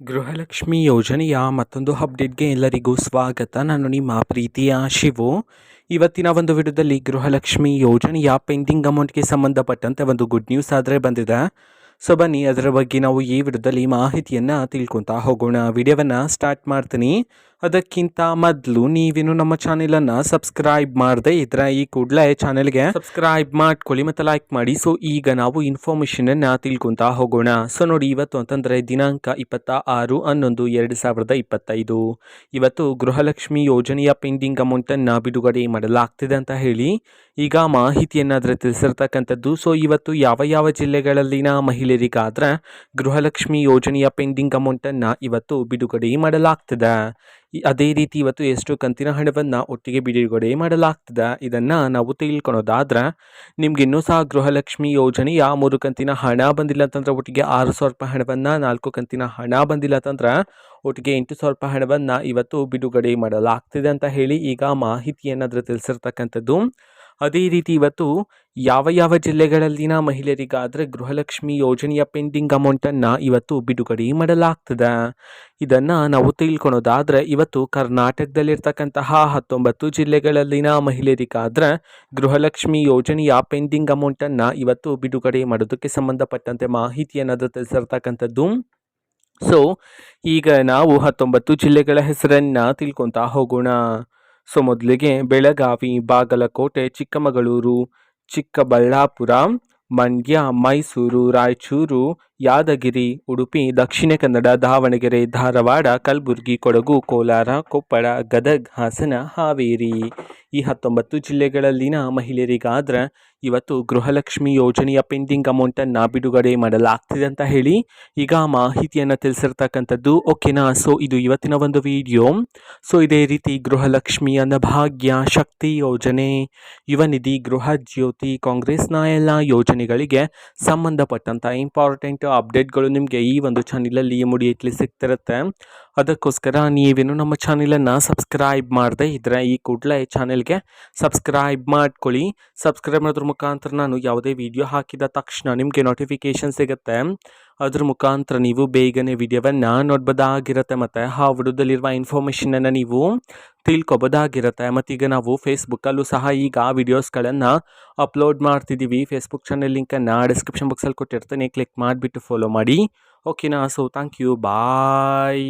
ಗೃಹಲಕ್ಷ್ಮಿ ಯೋಜನೆಯ ಮತ್ತೊಂದು ಅಪ್ಡೇಟ್ಗೆ ಎಲ್ಲರಿಗೂ ಸ್ವಾಗತ. ನಾನು ನಿಮ್ಮ ಪ್ರೀತಿಯ ಶಿವು. ಇವತ್ತಿನ ಒಂದು ವಿಡಿಯೋದಲ್ಲಿ ಗೃಹಲಕ್ಷ್ಮಿ ಯೋಜನೆಯ ಪೆಂಡಿಂಗ್ ಅಮೌಂಟ್ಗೆ ಸಂಬಂಧಪಟ್ಟಂತೆ ಒಂದು ಗುಡ್ ನ್ಯೂಸ್ ಆದರೆ ಬಂದಿದೆ. ಸೊ ಬನ್ನಿ ಅದರ ಬಗ್ಗೆ ನಾವು ಈ ವಿಡಿಯೋದಲ್ಲಿ ಮಾಹಿತಿಯನ್ನು ತಿಳ್ಕೊತಾ ಹೋಗೋಣ. ವಿಡಿಯೋವನ್ನು ಸ್ಟಾರ್ಟ್ ಮಾಡ್ತೀನಿ. ಅದಕ್ಕಿಂತ ಮೊದಲು ನೀವೇನು ನಮ್ಮ ಚಾನೆಲನ್ನು ಸಬ್ಸ್ಕ್ರೈಬ್ ಮಾಡದೆ ಇದ್ರೆ ಈ ಕೂಡಲೇ ಚಾನೆಲ್ಗೆ ಸಬ್ಸ್ಕ್ರೈಬ್ ಮಾಡ್ಕೊಳ್ಳಿ ಮತ್ತು ಲೈಕ್ ಮಾಡಿ. ಸೊ ಈಗ ನಾವು ಇನ್ಫಾರ್ಮೇಷನನ್ನು ತಿಳ್ಕೊತಾ ಹೋಗೋಣ. ಸೊ ನೋಡಿ, ಇವತ್ತು ಅಂತಂದರೆ ದಿನಾಂಕ 26/11/2025 ಇವತ್ತು ಗೃಹಲಕ್ಷ್ಮಿ ಯೋಜನೆಯ ಪೆಂಡಿಂಗ್ ಅಮೌಂಟನ್ನು ಬಿಡುಗಡೆ ಮಾಡಲಾಗ್ತಿದೆ ಅಂತ ಹೇಳಿ ಈಗ ಮಾಹಿತಿಯನ್ನು ಅದರ ತಿಳಿಸಿರ್ತಕ್ಕಂಥದ್ದು. ಸೊ ಇವತ್ತು ಯಾವ ಜಿಲ್ಲೆಗಳಲ್ಲಿನ ಮಹಿಳೆಯರಿಗಾದ್ರೆ ಗೃಹಲಕ್ಷ್ಮಿ ಯೋಜನೆಯ ಪೆಂಡಿಂಗ್ ಅಮೌಂಟನ್ನು ಇವತ್ತು ಬಿಡುಗಡೆ ಮಾಡಲಾಗ್ತದೆ. ಅದೇ ರೀತಿ ಇವತ್ತು ಎಷ್ಟು ಕಂತಿನ ಹಣವನ್ನು ಒಟ್ಟಿಗೆ ಬಿಡುಗಡೆ ಮಾಡಲಾಗ್ತದೆ ಇದನ್ನು ನಾವು ತಿಳ್ಕೊಳೋದಾದ್ರೆ, ನಿಮ್ಗೆ ಇನ್ನೂ ಸಹ ಗೃಹಲಕ್ಷ್ಮಿ ಯೋಜನೆಯ 3 ಕಂತಿನ ಹಣ ಬಂದಿಲ್ಲ ಅಂತಂದ್ರೆ ಒಟ್ಟಿಗೆ 6,000 ರೂಪಾಯಿ ಹಣವನ್ನು, 4 ಕಂತಿನ ಹಣ ಬಂದಿಲ್ಲ ಅಂತಂದ್ರೆ ಒಟ್ಟಿಗೆ 8,000 ರೂಪಾಯಿ ಹಣವನ್ನು ಇವತ್ತು ಬಿಡುಗಡೆ ಮಾಡಲಾಗ್ತಿದೆ ಅಂತ ಹೇಳಿ ಈಗ ಮಾಹಿತಿಯನ್ನು ಅದರ ತಿಳಿಸಿರ್ತಕ್ಕಂಥದ್ದು. ಅದೇ ರೀತಿ ಇವತ್ತು ಯಾವ ಜಿಲ್ಲೆಗಳಲ್ಲಿನ ಮಹಿಳೆಯರಿಗಾದರೆ ಗೃಹಲಕ್ಷ್ಮಿ ಯೋಜನೆಯ ಪೆಂಡಿಂಗ್ ಅಮೌಂಟನ್ನು ಇವತ್ತು ಬಿಡುಗಡೆ ಮಾಡಲಾಗ್ತದೆ ಇದನ್ನು ನಾವು ತಿಳ್ಕೊಳೋದಾದರೆ, ಇವತ್ತು ಕರ್ನಾಟಕದಲ್ಲಿರ್ತಕ್ಕಂತಹ 19 ಜಿಲ್ಲೆಗಳಲ್ಲಿನ ಮಹಿಳೆಯರಿಗಾದರೆ ಗೃಹಲಕ್ಷ್ಮಿ ಯೋಜನೆಯ ಪೆಂಡಿಂಗ್ ಅಮೌಂಟನ್ನು ಇವತ್ತು ಬಿಡುಗಡೆ ಮಾಡೋದಕ್ಕೆ ಸಂಬಂಧಪಟ್ಟಂತೆ ಮಾಹಿತಿಯನ್ನು ಅದು ತಿಳಿಸಿರ್ತಕ್ಕಂಥದ್ದು. ಸೊ ಈಗ ನಾವು 19 ಜಿಲ್ಲೆಗಳ ಹೆಸರನ್ನು ತಿಳ್ಕೊತಾ ಹೋಗೋಣ. ಸೊ ಮೊದಲಿಗೆ ಬೆಳಗಾವಿ, ಬಾಗಲಕೋಟೆ, ಚಿಕ್ಕಮಗಳೂರು, ಚಿಕ್ಕಬಳ್ಳಾಪುರ, ಮಂಡ್ಯ, ಮೈಸೂರು, ರಾಯಚೂರು, ಯಾದಗಿರಿ, ಉಡುಪಿ, ದಕ್ಷಿಣ ಕನ್ನಡ, ದಾವಣಗೆರೆ, ಧಾರವಾಡ, ಕಲಬುರಗಿ, ಕೊಡಗು, ಕೋಲಾರ, ಕೊಪ್ಪಳ, ಗದಗ, ಹಾಸನ, ಹಾವೇರಿ ಈ 19 ಜಿಲ್ಲೆಗಳಲ್ಲಿನ ಮಹಿಳೆಯರಿಗಾದ್ರೆ ಇವತ್ತು ಗೃಹಲಕ್ಷ್ಮಿ ಯೋಜನೆಯ ಪೆಂಡಿಂಗ್ ಅಮೌಂಟನ್ನು ಬಿಡುಗಡೆ ಮಾಡಲಾಗ್ತಿದೆ ಅಂತ ಹೇಳಿ ಈಗ ಮಾಹಿತಿಯನ್ನು ತಿಳಿಸಿರ್ತಕ್ಕಂಥದ್ದು. ಓಕೆನಾ. ಸೊ ಇದು ಇವತ್ತಿನ ಒಂದು ವಿಡಿಯೋ. ಸೊ ಇದೇ ರೀತಿ ಗೃಹಲಕ್ಷ್ಮಿ, ಅನ್ನಭಾಗ್ಯ, ಶಕ್ತಿ ಯೋಜನೆ, ಯುವ ನಿಧಿ, ಗೃಹ ಜ್ಯೋತಿ, ಕಾಂಗ್ರೆಸ್ನ ಎಲ್ಲ ಯೋಜನೆಗಳಿಗೆ ಸಂಬಂಧಪಟ್ಟಂಥ ಇಂಪಾರ್ಟೆಂಟ್ ಅಪ್ಡೇಟ್ಗಳು ನಿಮಗೆ ಈ ಒಂದು ಚಾನಲಲ್ಲಿ ಇಮಿಡಿಯೇಟ್ಲಿ ಸಿಗ್ತಿರುತ್ತೆ. ಅದಕ್ಕೋಸ್ಕರ ನೀವೇನು ನಮ್ಮ ಚಾನಲನ್ನು ಸಬ್ಸ್ಕ್ರೈಬ್ ಮಾಡದೆ ಇದ್ದರೆ ಈ ಕೂಡಲೇ ಚಾನೆಲ್ಗೆ ಸಬ್ಸ್ಕ್ರೈಬ್ ಮಾಡ್ಕೊಳ್ಳಿ. ಸಬ್ಸ್ಕ್ರೈಬ್ ಮಾಡೋದ್ರ ಮುಖಾಂತರ ನಾನು ಯಾವುದೇ ವಿಡಿಯೋ ಹಾಕಿದ ತಕ್ಷಣ ನಿಮಗೆ ನೋಟಿಫಿಕೇಷನ್ ಸಿಗುತ್ತೆ. ಅದ್ರ ಮುಖಾಂತರ ನೀವು ಬೇಗನೆ ವಿಡಿಯೋವನ್ನು ನೋಡ್ಬೋದಾಗಿರುತ್ತೆ ಮತ್ತು ಆ ವಿಡಿಯೋದಲ್ಲಿರುವ ಇನ್ಫಾರ್ಮೇಷನನ್ನು ನೀವು ತಿಳ್ಕೊಬೋದಾಗಿರುತ್ತೆ. ಮತ್ತೀಗ ನಾವು ಫೇಸ್ಬುಕ್ಕಲ್ಲೂ ಸಹ ಈಗ ವಿಡಿಯೋಸ್ಗಳನ್ನು ಅಪ್ಲೋಡ್ ಮಾಡ್ತಿದ್ದೀವಿ. ಫೇಸ್ಬುಕ್ ಚಾನಲ್ ಲಿಂಕನ್ನು ಡಿಸ್ಕ್ರಿಪ್ಷನ್ ಬಾಕ್ಸಲ್ಲಿ ಕೊಟ್ಟಿರ್ತೀನಿ, ಕ್ಲಿಕ್ ಮಾಡಿಬಿಟ್ಟು ಫಾಲೋ ಮಾಡಿ. ಓಕೆನಾ. So thank you, bye.